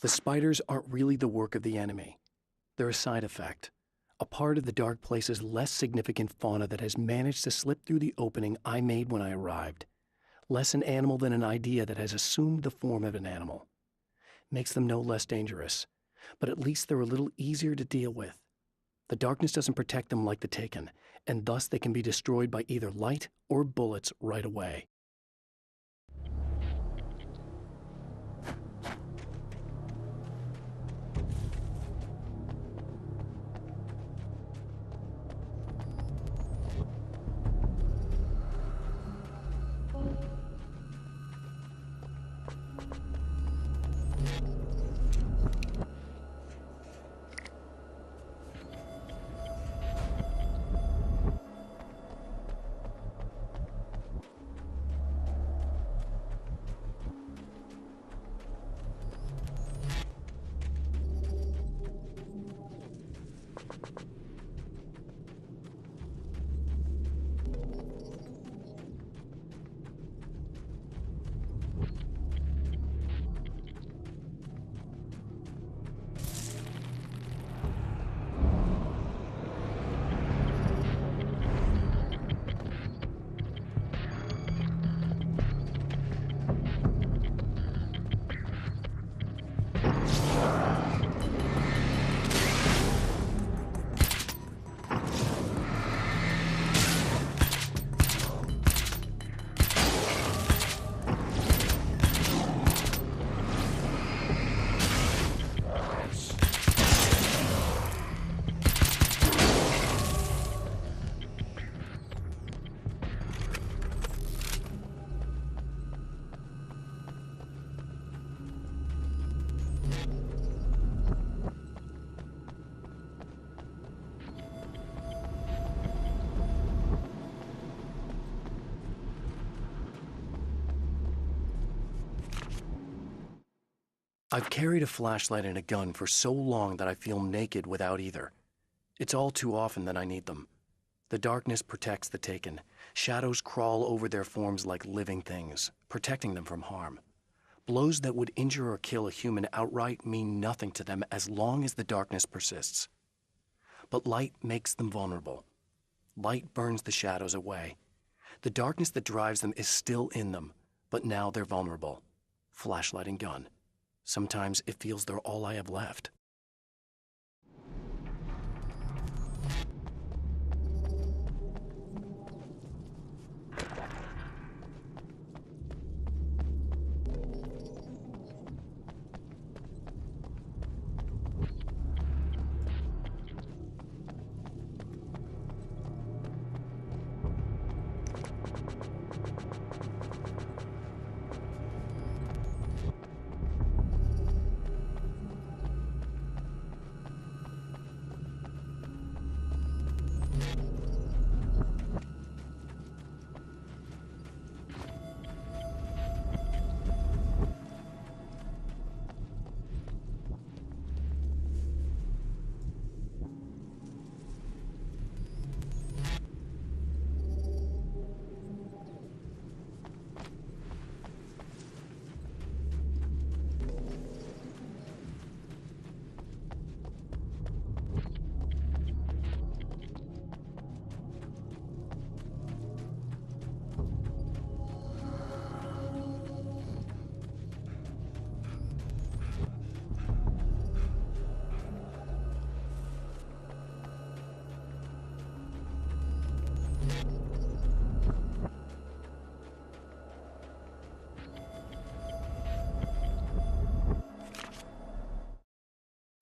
The spiders aren't really the work of the enemy. They're a side effect, a part of the dark place's less significant fauna that has managed to slip through the opening I made when I arrived. Less an animal than an idea that has assumed the form of an animal. Makes them no less dangerous, but at least they're a little easier to deal with. The darkness doesn't protect them like the Taken, and thus they can be destroyed by either light or bullets right away. I've carried a flashlight and a gun for so long that I feel naked without either. It's all too often that I need them. The darkness protects the Taken. Shadows crawl over their forms like living things, protecting them from harm. Blows that would injure or kill a human outright mean nothing to them as long as the darkness persists. But light makes them vulnerable. Light burns the shadows away. The darkness that drives them is still in them, but now they're vulnerable. Flashlight and gun. Sometimes it feels they're all I have left.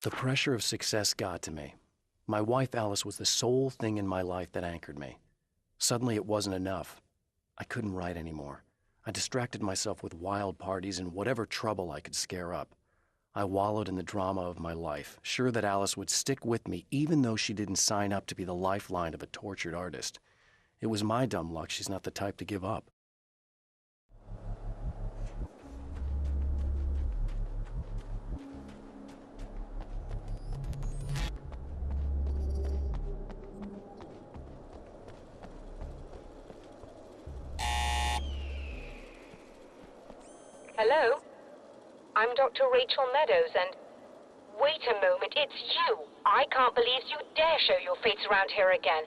The pressure of success got to me. My wife Alice was the sole thing in my life that anchored me. Suddenly it wasn't enough. I couldn't write anymore. I distracted myself with wild parties and whatever trouble I could scare up. I wallowed in the drama of my life, sure that Alice would stick with me even though she didn't sign up to be the lifeline of a tortured artist. It was my dumb luck she's not the type to give up. Hello? I'm Dr. Rachel Meadows, and... Wait a moment, it's you! I can't believe you dare show your face around here again.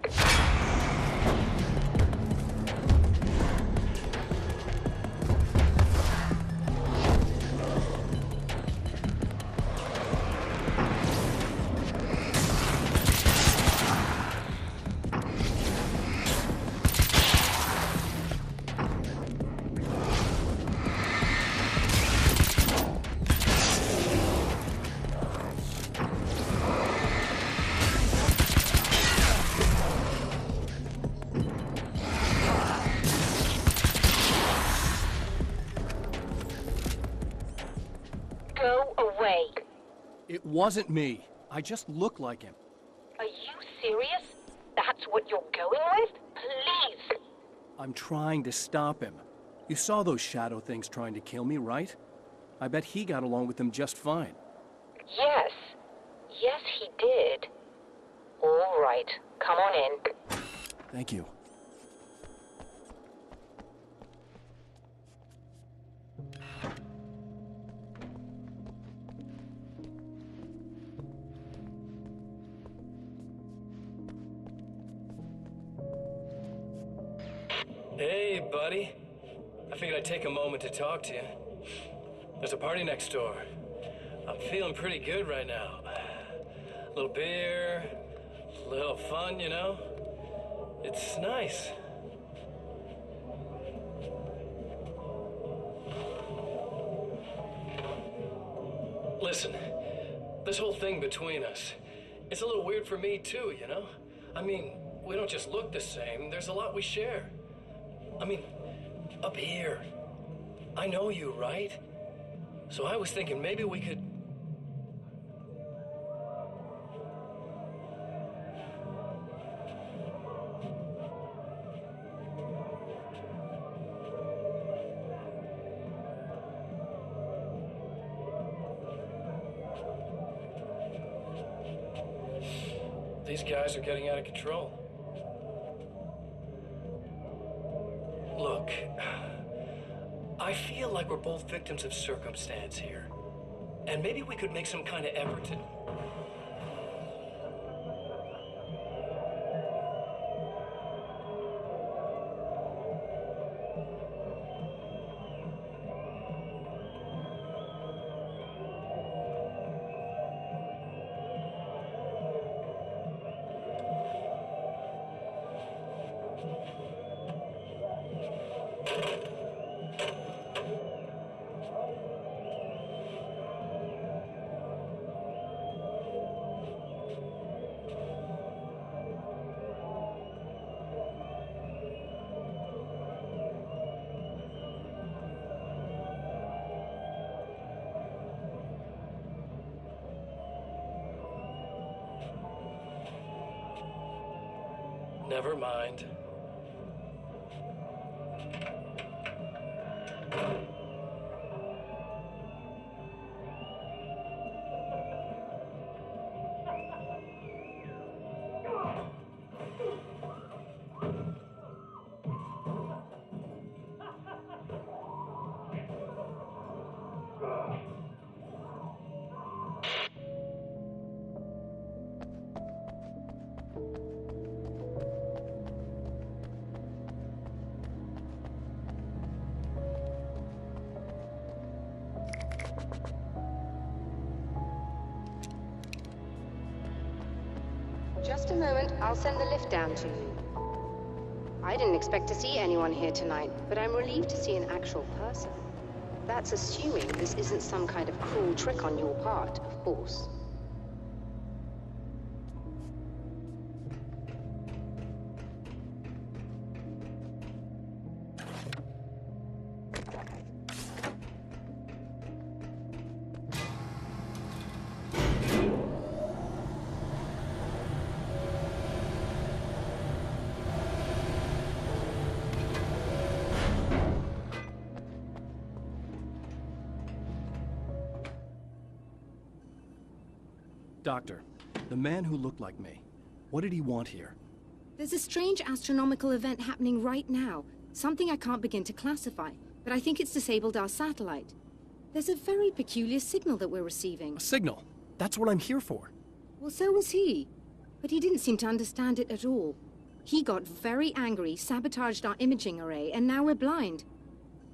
Go away. It wasn't me. I just look like him. Are you serious? That's what you're going with? Please! I'm trying to stop him. You saw those shadow things trying to kill me, right? I bet he got along with them just fine. Yes. Yes, he did. All right. Come on in. Thank you. Hey, buddy. I figured I'd take a moment to talk to you. There's a party next door. I'm feeling pretty good right now. A little beer, a little fun, you know? It's nice. Listen, this whole thing between us, it's a little weird for me too, you know? I mean, we don't just look the same, there's a lot we share. I mean, up here. I know you, right? So I was thinking maybe we could... These guys are getting out of control. Look, I feel like we're both victims of circumstance here. And maybe we could make some kind of effort to... Never mind. Just a moment, I'll send the lift down to you. I didn't expect to see anyone here tonight, but I'm relieved to see an actual person. That's assuming this isn't some kind of cruel trick on your part, of course. Doctor, the man who looked like me, what did he want here? There's a strange astronomical event happening right now. Something I can't begin to classify, but I think it's disabled our satellite. There's a very peculiar signal that we're receiving. A signal. That's what I'm here for. Well, so was he. But he didn't seem to understand it at all. He got very angry, sabotaged our imaging array, and now we're blind.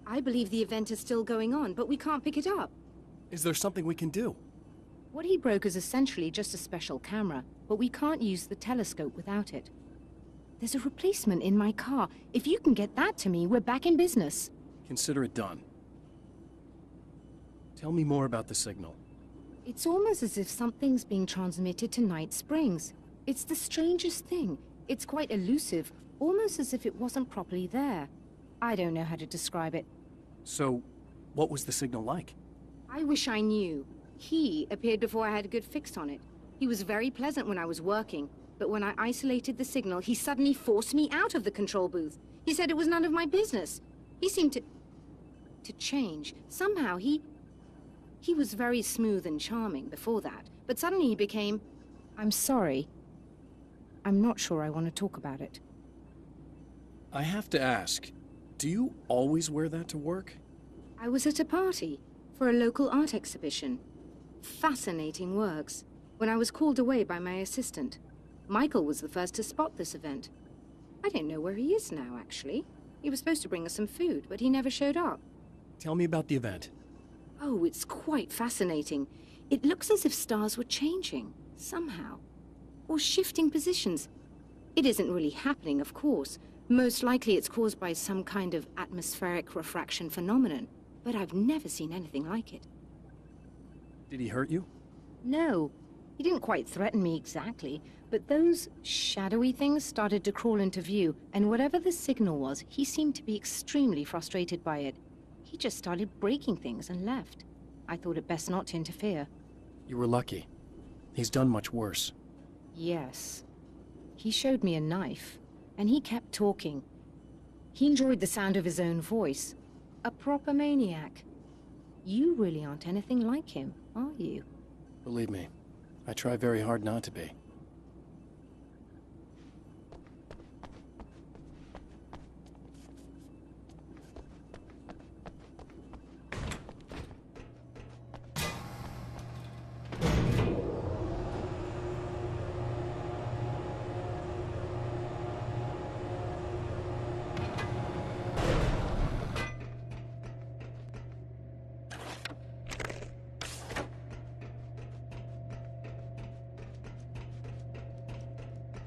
I believe the event is still going on, but we can't pick it up. Is there something we can do? What he broke is essentially just a special camera, but we can't use the telescope without it. There's a replacement in my car. If you can get that to me, we're back in business. Consider it done. Tell me more about the signal. It's almost as if something's being transmitted to Night Springs. It's the strangest thing. It's quite elusive, almost as if it wasn't properly there. I don't know how to describe it. So, what was the signal like? I wish I knew. He appeared before I had a good fix on it. He was very pleasant when I was working, but when I isolated the signal, he suddenly forced me out of the control booth. He said it was none of my business. He seemed to change. Somehow he was very smooth and charming before that, but suddenly he became... I'm sorry. I'm not sure I want to talk about it. I have to ask, do you always wear that to work? I was at a party for a local art exhibition. Fascinating works. When I was called away by my assistant, Michael was the first to spot this event. I don't know where he is now, actually. He was supposed to bring us some food, but he never showed up. Tell me about the event. Oh, it's quite fascinating. It looks as if stars were changing, somehow. Or shifting positions. It isn't really happening, of course. Most likely it's caused by some kind of atmospheric refraction phenomenon. But I've never seen anything like it. Did he hurt you? No. He didn't quite threaten me exactly, but those shadowy things started to crawl into view, and whatever the signal was, he seemed to be extremely frustrated by it. He just started breaking things and left. I thought it best not to interfere. You were lucky. He's done much worse. Yes. He showed me a knife, and he kept talking. He enjoyed the sound of his own voice. A proper maniac. You really aren't anything like him, are you? Believe me, I try very hard not to be.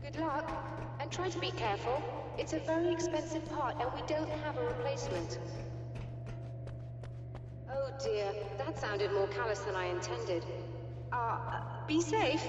Good luck, and try to be careful. It's a very expensive part, and we don't have a replacement. Oh dear, that sounded more callous than I intended. Be safe.